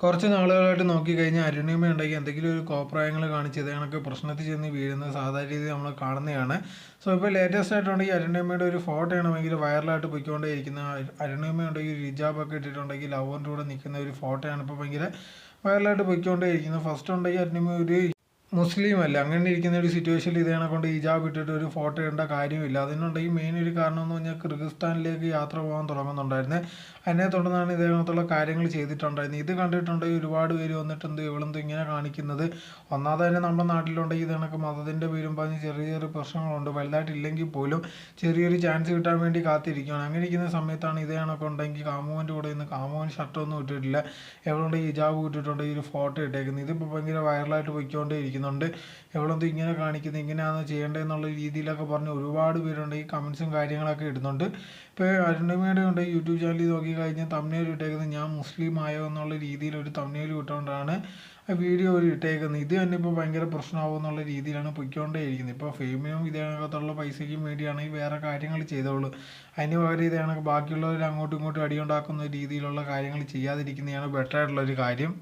കുറച്ച് നാളുകളായിട്ട് നോക്കിക്കഴിഞ്ഞാൽ അരുണിമയുണ്ടെങ്കിൽ എന്തെങ്കിലും ഒരു കോപ്രായങ്ങൾ കാണിച്ച് ഇത് കണക്ക് പ്രശ്നത്തിൽ ചെന്ന് വീഴുന്നത് സാധാരണ രീതിയിൽ നമ്മൾ കാണുന്നതാണ്. സോ ഇപ്പോൾ ലേറ്റസ്റ്റ് ആയിട്ടുണ്ടെങ്കിൽ അരുണിമയുടെ ഒരു ഫോട്ടോ ആണ് ഭയങ്കര വൈറലായിട്ട് പോയിക്കൊണ്ടേയിരിക്കുന്നത്. അരുണിമയുണ്ടെങ്കിൽ ഒരു ഹിജാബൊക്കെ ഇട്ടിട്ടുണ്ടെങ്കിൽ ലവറിൻ്റെ കൂടെ നിൽക്കുന്ന ഒരു ഫോട്ടോയാണ് ഇപ്പോൾ ഭയങ്കര വൈറലായിട്ട് പോയിക്കൊണ്ടേയിരിക്കുന്നത്. ഫസ്റ്റ് ഉണ്ടെങ്കിൽ അരുണിമ ഒരു മുസ്ലിം അല്ല, അങ്ങനെ ഇരിക്കുന്ന ഒരു സിറ്റുവേഷനിൽ ഇതേനെ കൊണ്ട് ഹിജാബ് ഇട്ടിട്ട് ഒരു ഫോട്ടോ ഇടേണ്ട കാര്യമില്ല. അതിനുണ്ടെങ്കിൽ മെയിൻ ഒരു കാരണം എന്ന് പറഞ്ഞാൽ കിർഗിസ്ഥാനിലേക്ക് യാത്ര പോകാൻ തുടങ്ങുന്നുണ്ടായിരുന്നു. അതിനെ തുടർന്നാണ് ഇതേപോലത്തുള്ള കാര്യങ്ങൾ ചെയ്തിട്ടുണ്ടായിരുന്നത്. ഇത് കണ്ടിട്ടുണ്ടെങ്കിൽ ഒരുപാട് പേര് വന്നിട്ട് ഇവളെന്തോ ഇങ്ങനെ കാണിക്കുന്നത്. ഒന്നാമത് തന്നെ നമ്മുടെ നാട്ടിലുണ്ടെങ്കിൽ ഇത് കണക്ക് മതത്തിൻ്റെ പേരും പറഞ്ഞ് ചെറിയ ചെറിയ പ്രശ്നങ്ങളുണ്ട്. വലുതായിട്ടില്ലെങ്കിൽ പോലും ചെറിയൊരു ചാൻസ് കിട്ടാൻ വേണ്ടി കാത്തിരിക്കുകയാണ്. അങ്ങനെ ഇരിക്കുന്ന സമയത്താണ് ഇതേ കണക്ക് ഉണ്ടെങ്കിൽ കാമുവിൻ്റെ കൂടെ ഇന്ന് കാമുവൻ ഷർട്ടൊന്നും ഇട്ടിട്ടില്ല, എവളുണ്ട് ഹിജാബ് ഇട്ടിട്ടുണ്ടെങ്കിൽ ഒരു ഫോട്ടോ ഇട്ടേക്കുന്നത്. ഇതിപ്പോൾ ഭയങ്കര വൈറലായിട്ട് പോയിക്കൊണ്ടേ ഇരിക്കുന്നുണ്ട്. എവളെന്തോ ഇങ്ങനെ കാണിക്കുന്നത്, ഇങ്ങനെയാണോ ചെയ്യേണ്ടതെന്നുള്ള രീതിയിലൊക്കെ പറഞ്ഞ് ഒരുപാട് പേരുണ്ട് ഈ കമൻസും കാര്യങ്ങളൊക്കെ ഇടുന്നുണ്ട്. ഇപ്പോൾ അരുണിമയുടെ ഉണ്ട് യൂട്യൂബ് ചാനലിൽ നോക്കി കഴിഞ്ഞാൽ തമ്മിൽ ഇട്ടേക്കുന്നത് ഞാൻ മുസ്ലിം ആയോ എന്നുള്ള രീതിയിൽ ഒരു തമ്മിൽ ഇട്ടുകൊണ്ടാണ് വീഡിയോ ഒരു ഇട്ടേക്കുന്നത്. ഇത് തന്നെ ഇപ്പോൾ ഭയങ്കര പ്രശ്നമാവും എന്നുള്ള രീതിയിലാണ് പൊയ്ക്കൊണ്ടേ ഇരിക്കുന്നത്. ഇപ്പോൾ ഫെയിമിനും ഇതിനകത്തുള്ള പൈസയ്ക്കും വേണ്ടിയാണെങ്കിൽ വേറെ കാര്യങ്ങൾ ചെയ്തോളൂ. അതിന് പകരം ഇത് കണക്ക് ബാക്കിയുള്ളവർ അങ്ങോട്ടും ഇങ്ങോട്ടും അടിയുണ്ടാക്കുന്ന രീതിയിലുള്ള കാര്യങ്ങൾ ചെയ്യാതിരിക്കുന്നതാണ് ബെറ്റർ ആയിട്ടുള്ളൊരു കാര്യം.